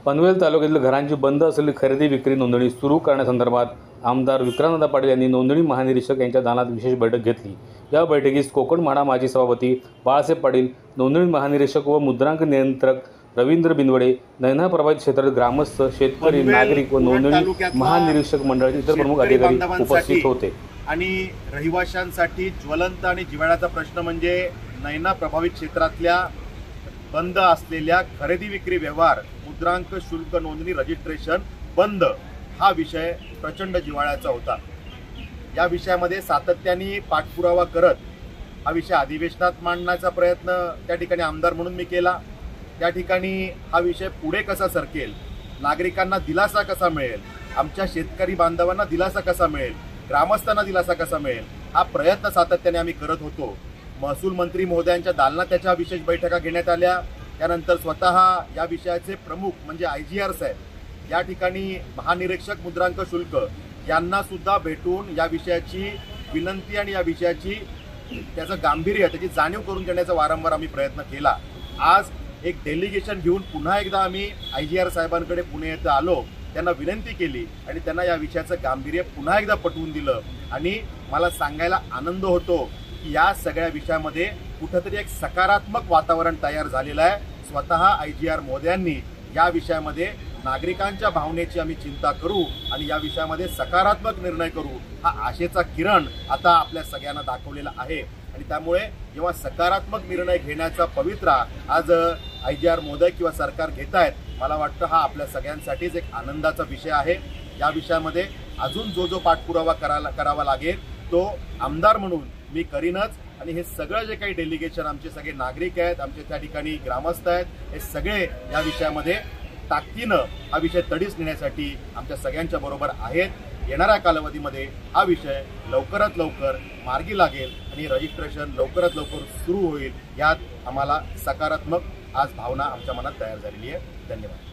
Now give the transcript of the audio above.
पनवेल तालुक्यातील घरांची बंद असलेली खरेदी विक्री नोंदणी सुरू करण्यासंदर्भात आमदार विक्रांतदादा पाटील यांनी नोंदणी महानिरीक्षक यांच्या दालनात विशेष बैठक घेतली। या बैठकीस कोकण म्हाडा माजी सभापती बाळासाहेब पाटील, नोंदणी महानिरीक्षक व मुद्रांक नियंत्रक रवींद्र बिनवडे, नैना प्रभावित क्षेत्रातील ग्रामस्थ, शेतकरी, नागरिक व नोंदणी महानिरीक्षक मंडळाचे इतर प्रमुख अधिकारी उपस्थित होते। आणि रहिवाशांसाठी ज्वलंत आणि जिव्हाळ्याचा प्रश्न म्हणजे नैना प्रभावित क्षेत्रातल्या बंद असलेल्या खरेदी विक्री व्यवहार, मुद्रांक शुल्क नोंदणी रजिस्ट्रेशन बंद हा विषय प्रचंड जिव्हाळ्याचा होता। या विषयामध्ये सातत्याने पाठपुरावा करत हा विषय अधिवेशनात मांडण्याचा प्रयत्न त्या ठिकाणी आमदार म्हणून मी केला। त्या ठिकाणी हा विषय पुढे कसा सरकेल, नागरिकांना दिलासा कसा मिळेल, आमच्या शेतकरी बांधवांना दिलासा कसा मिळेल, ग्रामस्थांना दिलासा कसा मिळेल, हा प्रयत्न सातत्याने आम्ही करत होतो। महसूल मंत्री महोदयांच्या दालनात त्याच्या विशेष बैठका घेण्यात आल्या। त्यानंतर स्वतः या विषयाचे प्रमुख म्हणजे IGR साहेब या ठिकाणी महानिरीक्षक मुद्रांक शुल्क यांना सुद्धा भेटून या विषयाची विनंती आणि या विषयाची त्याचं गांभीर्य, त्याची जाणीव करून देण्याचा वारंवार आम्ही प्रयत्न केला। आज एक डेलिगेशन घेऊन पुन्हा एकदा आम्ही IGR साहेबांकडे पुणे येथे आलो, त्यांना विनंती केली आणि त्यांना या विषयाचं गांभीर्य पुन्हा एकदा पटवून दिलं। आणि मला सांगायला आनंद होतो की या सगळ्या विषयामध्ये कुठेतरी एक सकारात्मक वातावरण तयार झालेलं आहे। स्वतः IGR महोदयांनी या विषयामध्ये नागरिकांच्या भावनेची आम्ही चिंता करू आणि या विषयामध्ये सकारात्मक निर्णय करू हा आशेचा किरण आता आपल्या सगळ्यांना दाखवलेला आहे। आणि त्यामुळे जेव्हा सकारात्मक निर्णय घेण्याचा पवित्रा आज IGR महोदय किंवा सरकार घेत आहेत, मला वाटतं हा आपल्या सगळ्यांसाठीच एक आनंदाचा विषय आहे। या विषयामध्ये अजून जो पाठपुरावा करावा लागेल तो आमदार म्हणून मी करीनच। आणि हे सगळं जे काही डेलिगेशन आमचे सगळे नागरिक आहेत, आमचे त्या ठिकाणी ग्रामस्थ आहेत, हे सगळे या विषयामध्ये ताकदीनं हा विषय तडीस नेण्यासाठी आमच्या सगळ्यांच्या बरोबर आहेत। येणाऱ्या कालावधीमध्ये हा विषय लवकरात लवकर मार्गी लागेल आणि रजिस्ट्रेशन लवकरात लवकर सुरू होईल, यात आम्हाला सकारात्मक आज भावना आमच्या मनात तयार झालेली आहे। धन्यवाद।